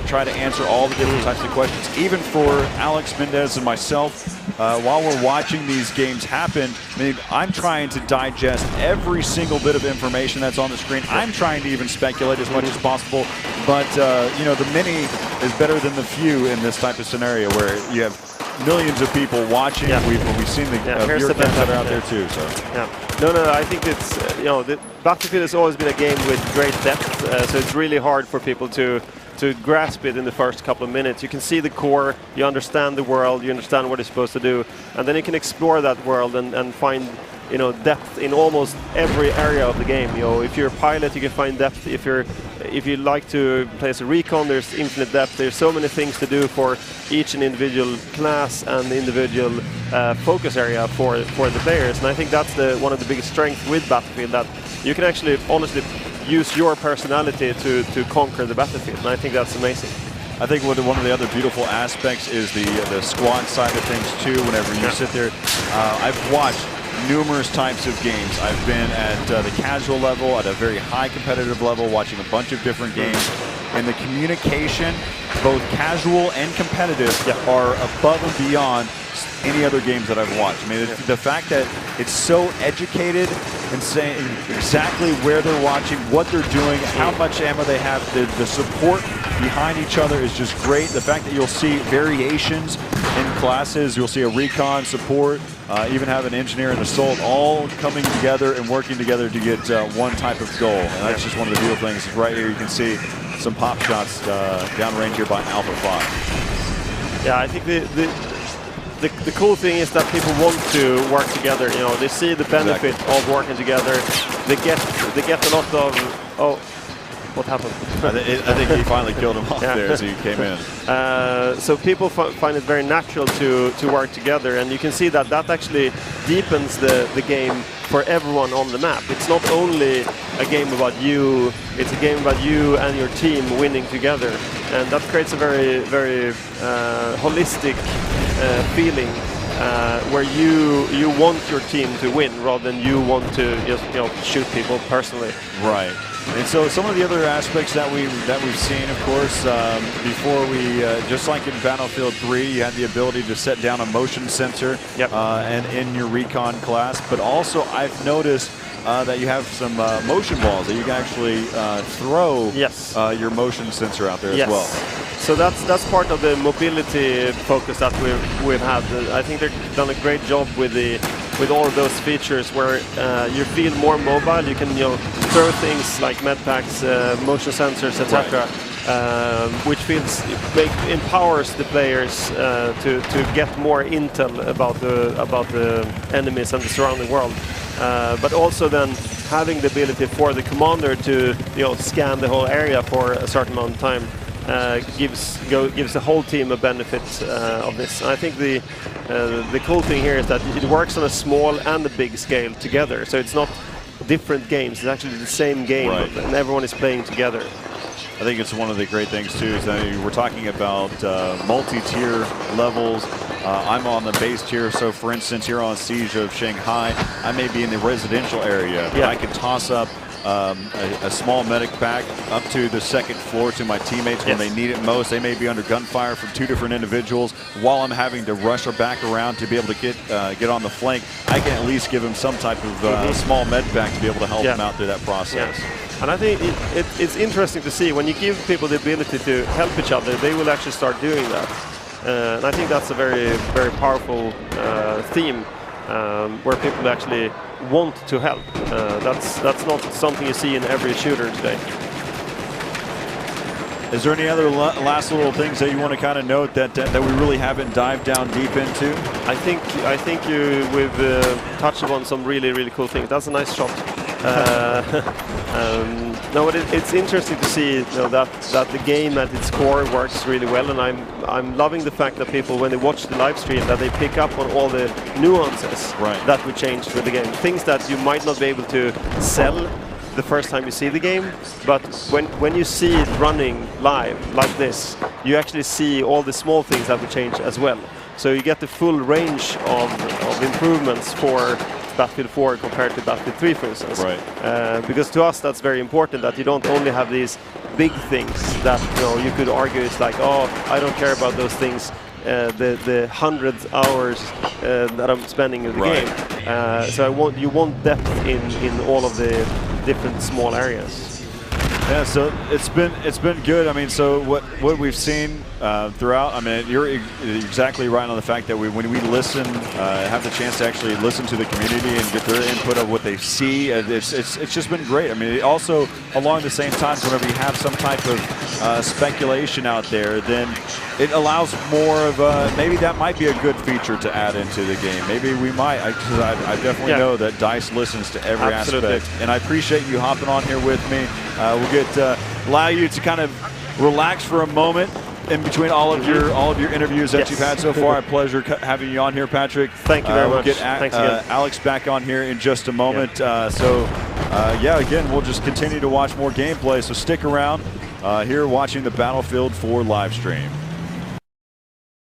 try to answer all the different types of questions. Even for Alex Mendez and myself, while we're watching these games happen, I mean, I'm trying to digest every single bit of information that's on the screen. I'm trying to even speculate as much as possible. But, you know, the many is better than the few in this type of scenario where you have millions of people watching. Yeah. We've seen the viewer counts that are out there too. So. Yeah. No, I think it's, you know, Battlefield has always been a game with great depth, so it's really hard for people to grasp it in the first couple of minutes. You can see the core, you understand the world, you understand what it's supposed to do, and then you can explore that world and find, you know, depth in almost every area of the game. You know, if you're a pilot, you can find depth. If you like to play as a recon, there's infinite depth. There's so many things to do for each and individual class and individual focus area for the players. And I think that's one of the biggest strengths with Battlefield, that you can actually honestly use your personality to conquer the battlefield. And I think that's amazing. I think one of the other beautiful aspects is the squad side of things too. Whenever you sit there, I've watched numerous types of games. I've been at the casual level, at a very high competitive level, watching a bunch of different games. And the communication, both casual and competitive, are above and beyond any other games that I've watched. I mean, the fact that it's so educated and saying exactly where they're watching, what they're doing, how much ammo they have, the support behind each other is just great. The fact that you'll see variations in classes, you'll see a recon support, even have an engineer and assault all coming together and working together to get one type of goal. And that's just one of the beautiful things. Right here you can see some pop shots downrange here by Alpha 5. Yeah, I think the cool thing is that people want to work together. You know, they see the benefit of working together. They get a lot of what happened? I think he finally killed him off there as he came in. So people find it very natural to work together, and you can see that actually deepens the game for everyone on the map. It's not only a game about you, it's a game about you and your team winning together, and that creates a very, very holistic feeling where you want your team to win rather than you want to just, you know, shoot people personally. Right. And so some of the other aspects that we've seen, of course, before we, just like in Battlefield 3, you had the ability to set down a motion sensor and in your recon class. But also, I've noticed that you have some motion balls that you can actually throw your motion sensor out there as well. So that's part of the mobility focus that we've had. I think they've done a great job with all of those features where you feel more mobile. You can, you know, throw things like med packs, motion sensors, etc., which empowers the players to get more intel about the enemies and the surrounding world. But also then having the ability for the commander to, you know, scan the whole area for a certain amount of time gives the whole team a benefit of this. And I think the cool thing here is that it works on a small and a big scale together. So it's not different games; it's actually the same game, and everyone is playing together. I think it's one of the great things too. Is that we're talking about multi-tier levels. I'm on the base tier, so for instance, here on Siege of Shanghai, I may be in the residential area, but I can toss up a small medic pack up to the second floor to my teammates when they need it most. They may be under gunfire from two different individuals. While I'm having to rush or back around to be able to get on the flank, I can at least give them some type of small med pack to be able to help them out through that process. And I think it's interesting to see when you give people the ability to help each other, they will actually start doing that. And I think that's a very, very powerful theme where people actually want to help. That's not something you see in every shooter today. Is there any other last little things that you want to kind of note that we really haven't dived down deep into? I think we've touched upon some really, really cool things. That's a nice shot. No, but it's interesting to see, you know, that the game at its core works really well, and I'm loving the fact that people, when they watch the live stream, that they pick up on all the nuances that we changed with the game. Things that you might not be able to sell the first time you see the game, but when you see it running live like this, you actually see all the small things that we changed as well. So you get the full range of improvements for Battlefield 4 compared to Battlefield 3, for instance. Because to us that's very important, that you don't only have these big things that you could argue it's like, oh, I don't care about those things. The hundreds of hours that I'm spending in the game. So you want depth in all of the different small areas. Yeah, so it's been good. I mean, so what we've seen throughout. I mean, you're exactly right on the fact that when we listen, have the chance to actually listen to the community and get their input of what they see. It's just been great. I mean, also along the same time, whenever you have some type of speculation out there, then it allows more of maybe that might be a good feature to add into the game. Maybe we might. I definitely know that DICE listens to every aspect, and I appreciate you hopping on here with me. We'll allow you to kind of relax for a moment in between all of your interviews that you've had so far. A pleasure having you on here, Patrick. Thank you very much. We'll get Thanks again. Alex back on here in just a moment. Again, we'll just continue to watch more gameplay. So stick around here watching the Battlefield 4 live stream.